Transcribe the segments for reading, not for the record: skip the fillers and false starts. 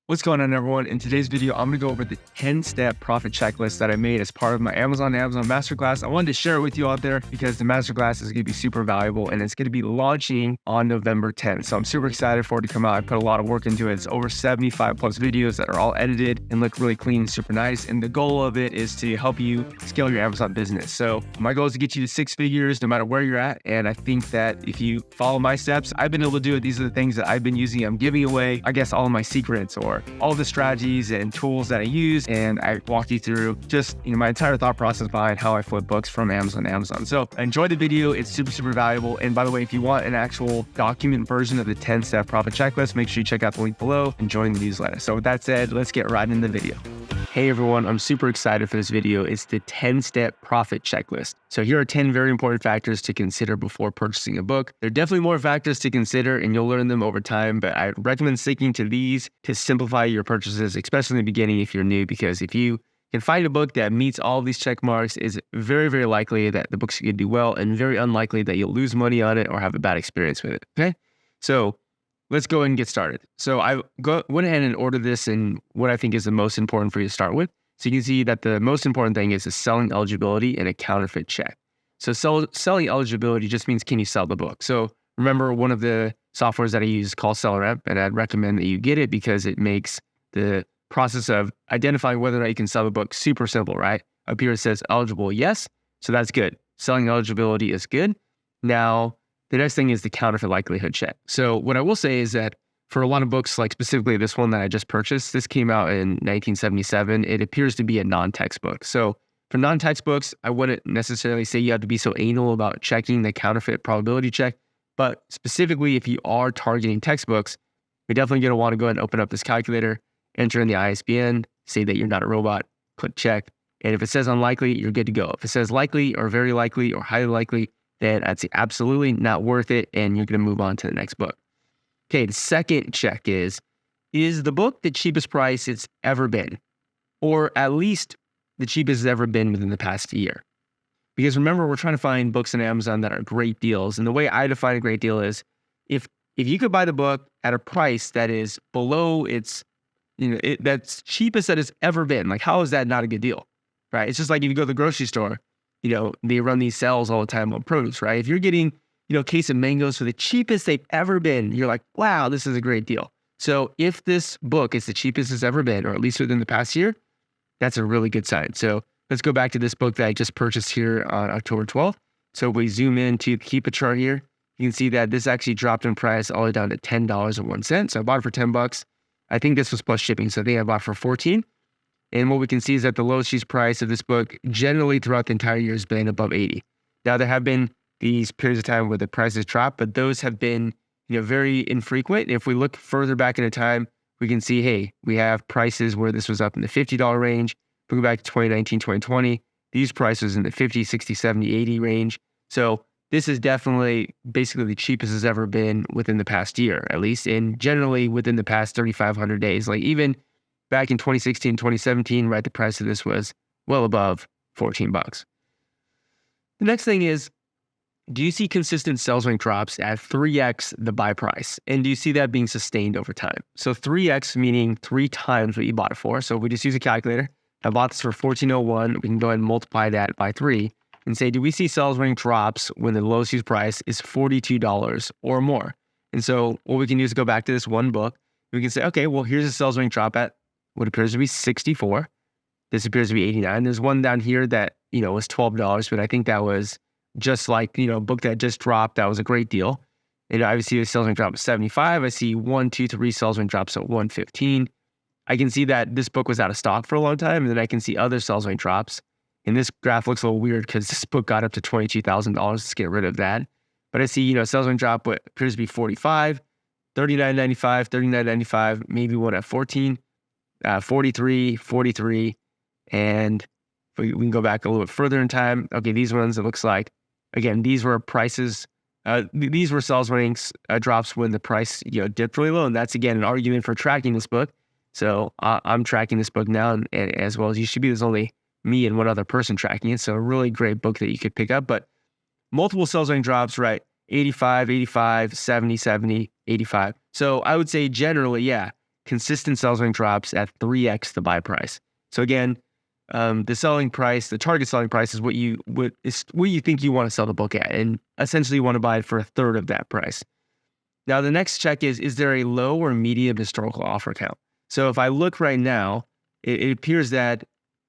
What's going on, everyone? In today's video, I'm going to go over the 10-step profit checklist that I made as part of my Amazon Masterclass. I wanted to share it with you out there because the Masterclass is going to be super valuable and it's going to be launching on November 10th. So I'm super excited for it to come out. I put a lot of work into it. It's over 75 plus videos that are all edited and look really clean and super nice. And the goal of it is to help you scale your Amazon business. So my goal is to get you to 6 figures no matter where you're at. And I think that if you follow my steps, I've been able to do it. These are the things that I've been using. I'm giving away, I guess, all of my secrets or all the strategies and tools that I use, and I walk you through just my entire thought process behind how I flip books from Amazon to Amazon. So enjoy the video. It's super valuable. And by the way, if you want an actual document version of the 10-step profit checklist, make sure you check out the link below and join the newsletter. So with that said, let's get right into the video. Hey everyone, I'm super excited for this video. It's the 10-step profit checklist. So here are 10 very important factors to consider before purchasing a book. There are definitely more factors to consider and you'll learn them over time, but I recommend sticking to these to simplify your purchases, especially in the beginning if you're new, because if you can find a book that meets all of these check marks, it's very likely that the book's going to do well and very unlikely that you'll lose money on it or have a bad experience with it, okay? So let's go ahead and get started. So I went ahead and ordered this in what I think is the most important for you to start with. So you can see that the most important thing is the selling eligibility and a counterfeit check. So selling eligibility just means, can you sell the book? So remember, one of the softwares that I use is called SellerAmp, and I'd recommend that you get it because it makes the process of identifying whether or not you can sell the book super simple, right? Up here it says eligible, yes. So that's good. Selling eligibility is good. Now, the next thing is the counterfeit likelihood check. So what I will say is that for a lot of books, like specifically this one that I just purchased, this came out in 1977. It appears to be a non-textbook. So for non-textbooks, I wouldn't necessarily say you have to be so anal about checking the counterfeit probability check. But specifically, if you are targeting textbooks, you're definitely going to want to go ahead and open up this calculator, enter in the ISBN, say that you're not a robot, click check. And if it says unlikely, you're good to go. If it says likely or very likely or highly likely, then that's absolutely not worth it, and you're going to move on to the next book. Okay, the second check is the book the cheapest price it's ever been? Or at least the cheapest it's ever been within the past year? Because remember, we're trying to find books on Amazon that are great deals. And the way I define a great deal is if you could buy the book at a price that is below its, that's cheapest that it's ever been, like how is that not a good deal, right? It's just like if you go to the grocery store, they run these sales all the time on produce, right? If you're getting, a case of mangoes for the cheapest they've ever been, you're like, wow, this is a great deal. So if this book is the cheapest it's ever been, or at least within the past year, that's a really good sign. So let's go back to this book that I just purchased here on October 12th. So if we zoom in to keep a chart here, you can see that this actually dropped in price all the way down to $10.01. So I bought it for $10. I think this was plus shipping. So I think I bought it for $14. And what we can see is that the lowest cheese price of this book generally throughout the entire year has been above 80. Now, there have been these periods of time where the prices drop, but those have been very infrequent. If we look further back into time, we can see, hey, we have prices where this was up in the $50 range. If we go back to 2019, 2020, these prices in the 50, 60, 70, 80 range. So this is definitely basically the cheapest it's ever been within the past year, at least, and generally within the past 3,500 days. Like even back in 2016, 2017, right, the price of this was well above $14. The next thing is, do you see consistent sales rank drops at 3x the buy price? And do you see that being sustained over time? So 3x meaning 3 times what you bought it for. So if we just use a calculator, I bought this for $14.01. We can go ahead and multiply that by 3 and say, do we see sales rank drops when the lowest use price is $42 or more? And so what we can do is go back to this one book. We can say, okay, well, here's a sales rank drop at what appears to be 64. This appears to be 89. There's one down here that, was $12, but I think that was just like, a book that just dropped. That was a great deal. And obviously the sales rank drop at 75. I see 1, 2, 3 sales rank drops at 115. I can see that this book was out of stock for a long time. And then I can see other sales rank drops. And this graph looks a little weird because this book got up to $22,000. Let's get rid of that. But I see, sales rank drop what appears to be 45, $39.95, $39.95, maybe one at 14. 43, 43, and we can go back a little bit further in time. Okay, these ones, it looks like, again, these were prices, these were sales ranks drops when the price, dipped really low, and that's, again, an argument for tracking this book. So I'm tracking this book now, and as well as you should be. There's only me and one other person tracking it, so a really great book that you could pick up, but multiple sales rank drops, right? 85, 85, 70, 70, 85. So I would say generally, yeah, consistent sales rank drops at 3x the buy price. So again, the selling price, the target selling price is what you think you want to sell the book at, and essentially you want to buy it for a third of that price. Now the next check is there a low or medium historical offer count? So if I look right now, it appears that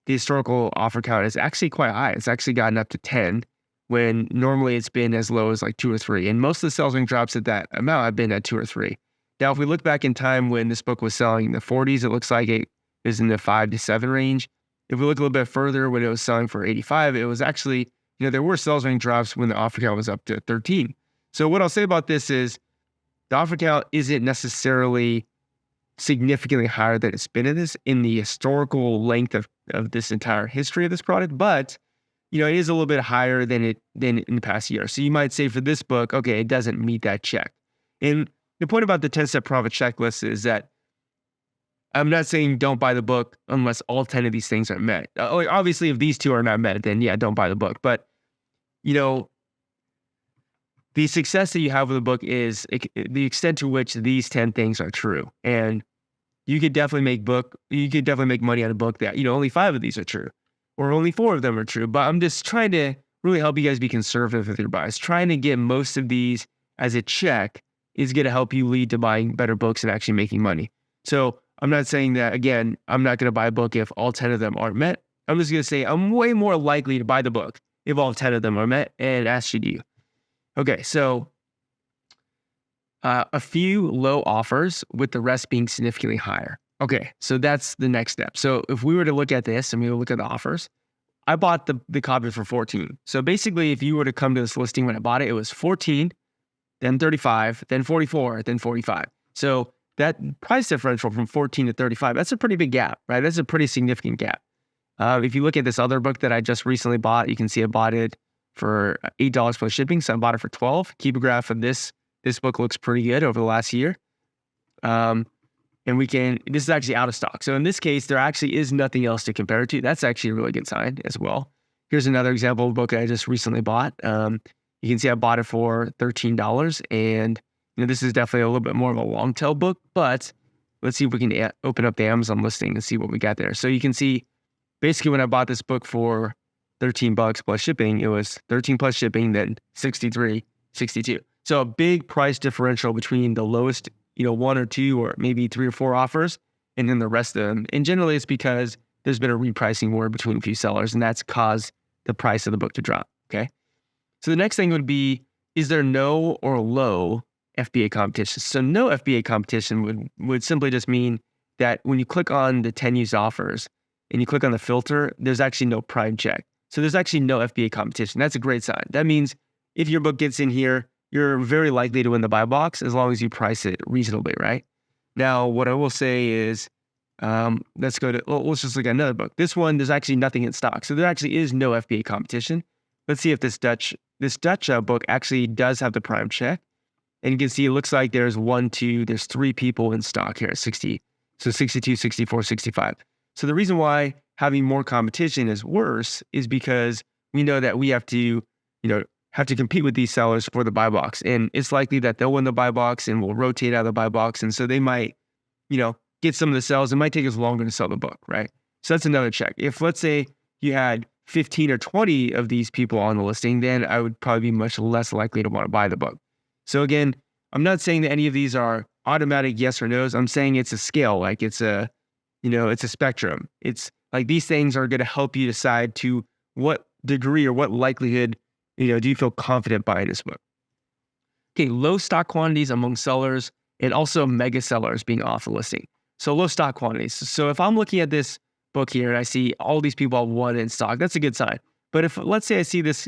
the historical offer count is actually quite high. It's actually gotten up to 10 when normally it's been as low as like 2 or 3. And most of the sales rank drops at that amount have been at 2 or 3. Now, if we look back in time when this book was selling in the 40s, it looks like it is in the 5 to 7 range. If we look a little bit further, when it was selling for 85, it was actually, there were sales rank drops when the offer count was up to 13. So what I'll say about this is the offer count isn't necessarily significantly higher than it's been in the historical length of this entire history of this product, but it is a little bit higher than in the past year. So you might say for this book, okay, it doesn't meet that check. And the point about the 10-step profit checklist is that I'm not saying don't buy the book unless all 10 of these things are met. Obviously, if these two are not met, then yeah, don't buy the book. But, the success that you have with the book is the extent to which these 10 things are true. And you could definitely make money on a book that, only 5 of these are true, or only 4 of them are true. But I'm just trying to really help you guys be conservative with your buys. Trying to get most of these as a check is going to help you lead to buying better books and actually making money. So I'm not saying that, again, I'm not going to buy a book if all 10 of them aren't met. I'm just going to say I'm way more likely to buy the book if all 10 of them are met, and as should you. Okay, so a few low offers with the rest being significantly higher. Okay, so that's the next step. So if we were to look at this and we look at the offers, I bought the copy for 14. So basically, if you were to come to this listing when I bought it, it was 14, then 35, then 44, then 45. So that price differential from 14 to 35, that's a pretty big gap, right? That's a pretty significant gap. If you look at this other book that I just recently bought, you can see I bought it for $8 plus shipping. So I bought it for 12. Keep a graph of this. This book looks pretty good over the last year. And this is actually out of stock. So in this case, there actually is nothing else to compare it to. That's actually a really good sign as well. Here's another example of a book I just recently bought. You can see I bought it for $13. And this is definitely a little bit more of a long tail book, but let's see if we can open up the Amazon listing and see what we got there. So you can see basically when I bought this book for $13 plus shipping, it was 13 plus shipping, then 63, 62. So a big price differential between the lowest, 1 or 2 or maybe 3 or 4 offers, and then the rest of them. And generally it's because there's been a repricing war between a few sellers, and that's caused the price of the book to drop, okay? So the next thing would be, is there no or low FBA competition? So no FBA competition would simply just mean that when you click on the 10 used offers and you click on the filter, there's actually no prime check. So there's actually no FBA competition. That's a great sign. That means if your book gets in here, you're very likely to win the buy box as long as you price it reasonably, right? Now, what I will say is, let's just look at another book. This one, there's actually nothing in stock. So there actually is no FBA competition. Let's see if this Dutch book actually does have the prime check. And you can see it looks like there's 3 people in stock here at 60. So 62, 64, 65. So the reason why having more competition is worse is because we know that we have to compete with these sellers for the buy box. And it's likely that they'll win the buy box and we'll rotate out of the buy box. And so they might, get some of the sales. It might take us longer to sell the book, right? So that's another check. If let's say you had 15 or 20 of these people on the listing, then I would probably be much less likely to want to buy the book. So again, I'm not saying that any of these are automatic yes or no's. I'm saying it's a scale, like it's a spectrum. It's like these things are going to help you decide to what degree or what likelihood, do you feel confident buying this book? Okay, low stock quantities among sellers and also mega sellers being off the listing. So low stock quantities. So if I'm looking at this book here and I see all these people have 1 in stock, that's a good sign. But if let's say I see this,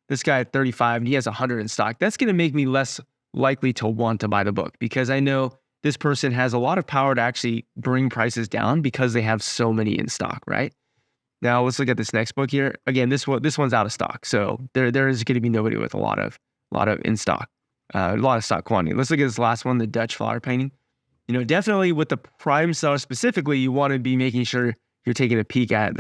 this guy at 35 and he has 100 in stock, that's going to make me less likely to want to buy the book because I know this person has a lot of power to actually bring prices down because they have so many in stock, right? Now let's look at this next book here. Again, this one's out of stock, so there is going to be nobody with a lot of in stock, a lot of stock quantity. Let's look at this last one, the Dutch flower painting. Definitely with the prime seller specifically, you want to be making sure you're taking a peek at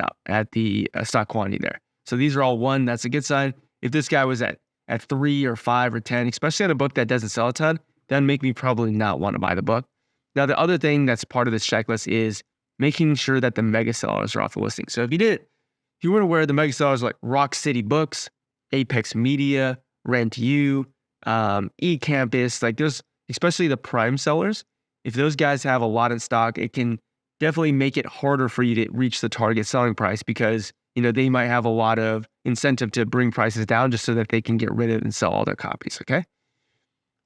the stock quantity there. So these are all 1. That's a good sign. If this guy was at 3 or 5 or 10, especially on a book that doesn't sell a ton, that'd make me probably not want to buy the book. Now, the other thing that's part of this checklist is making sure that the mega sellers are off the listing. So if you weren't aware, the mega sellers like Rock City Books, Apex Media, Rent You, eCampus, like there's especially the prime sellers. If those guys have a lot in stock, it can definitely make it harder for you to reach the target selling price because, they might have a lot of incentive to bring prices down just so that they can get rid of and sell all their copies, okay?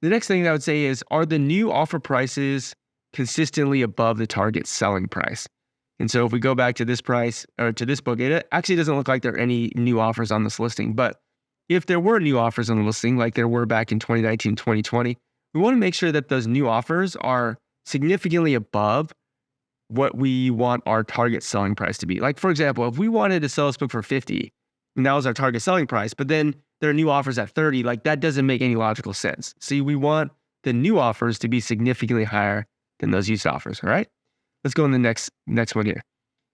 The next thing that I would say is, are the new offer prices consistently above the target selling price? And so if we go back to this price or to this book, it actually doesn't look like there are any new offers on this listing. But if there were new offers on the listing, like there were back in 2019, 2020, we want to make sure that those new offers are significantly above what we want our target selling price to be. Like, for example, if we wanted to sell this book for 50, and that was our target selling price, but then there are new offers at 30, like that doesn't make any logical sense. See, we want the new offers to be significantly higher than those used offers, all right? Let's go in the next one here.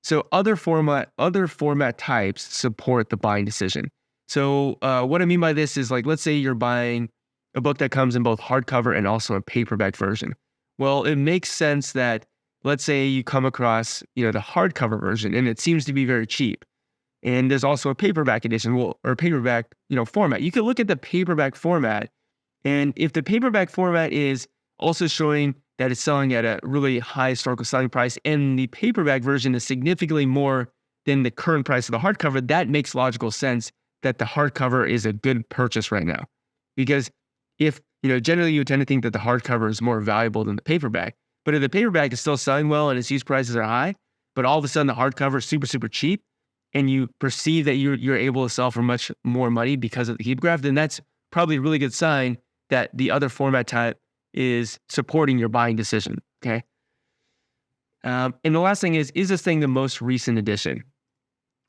So other format types support the buying decision. So what I mean by this is, like, let's say you're buying a book that comes in both hardcover and also a paperback version. Well, it makes sense that, let's say you come across, the hardcover version and it seems to be very cheap. And there's also a paperback edition, or paperback, format. You can look at the paperback format, and if the paperback format is also showing that it's selling at a really high historical selling price, and the paperback version is significantly more than the current price of the hardcover, that makes logical sense that the hardcover is a good purchase right now. Because if, generally you tend to think that the hardcover is more valuable than the paperback, but if the paperback is still selling well and its used prices are high, but all of a sudden the hardcover is super, super cheap, and you perceive that you're able to sell for much more money because of the heap graph, then that's probably a really good sign that the other format type is supporting your buying decision, okay? And the last thing is this thing the most recent edition?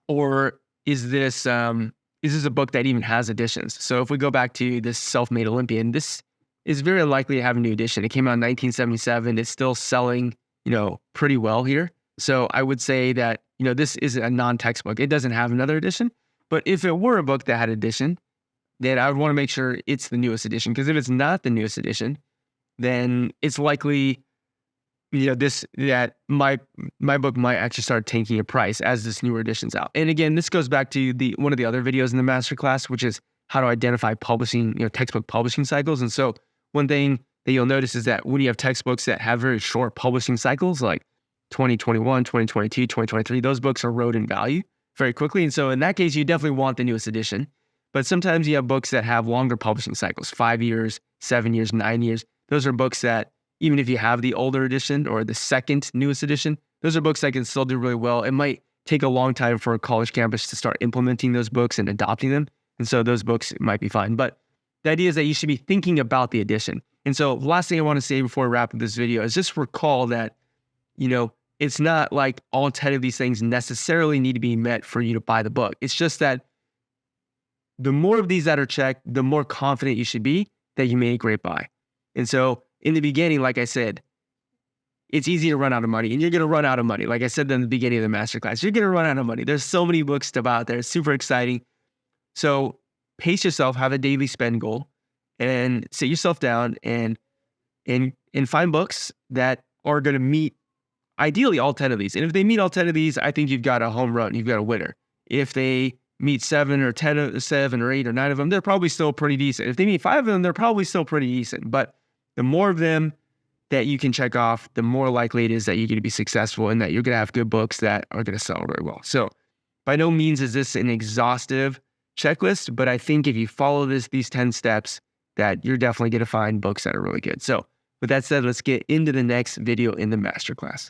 Or is this a book that even has editions? So if we go back to this Self-Made Olympian, this is very unlikely to have a new edition. It came out in 1977. It's still selling, pretty well here. So I would say that, this is a non-textbook. It doesn't have another edition. But if it were a book that had edition, then I would want to make sure it's the newest edition. Because if it's not the newest edition, then it's likely, that my book might actually start tanking a price as this newer edition's out. And again, this goes back to one of the other videos in the masterclass, which is how to identify publishing, textbook publishing cycles. And so one thing that you'll notice is that when you have textbooks that have very short publishing cycles, like 2021, 2022, 2023, those books erode in value very quickly. And so in that case, you definitely want the newest edition. But sometimes you have books that have longer publishing cycles, 5 years, 7 years, 9 years. Those are books that, even if you have the older edition or the second newest edition, those are books that can still do really well. It might take a long time for a college campus to start implementing those books and adopting them. And so those books might be fine. But the idea is that you should be thinking about the edition. And so the last thing I want to say before I wrap up this video is just recall that, it's not like all 10 of these things necessarily need to be met for you to buy the book. It's just that the more of these that are checked, the more confident you should be that you made a great buy. And so in the beginning, like I said, it's easy to run out of money, and you're going to run out of money. Like I said in the beginning of the masterclass, you're going to run out of money. There's so many books to buy out there. It's super exciting. So pace yourself, have a daily spend goal, and sit yourself down and find books that are going to meet ideally all 10 of these. And if they meet all 10 of these, I think you've got a home run. You've got a winner. If they meet 7 or 8 or 9 of them, they're probably still pretty decent. If they meet 5 of them, they're probably still pretty decent. But the more of them that you can check off, the more likely it is that you're going to be successful and that you're going to have good books that are going to sell very well. So by no means is this an exhaustive checklist, but I think if you follow these 10 steps, that you're definitely going to find books that are really good. So with that said, let's get into the next video in the masterclass.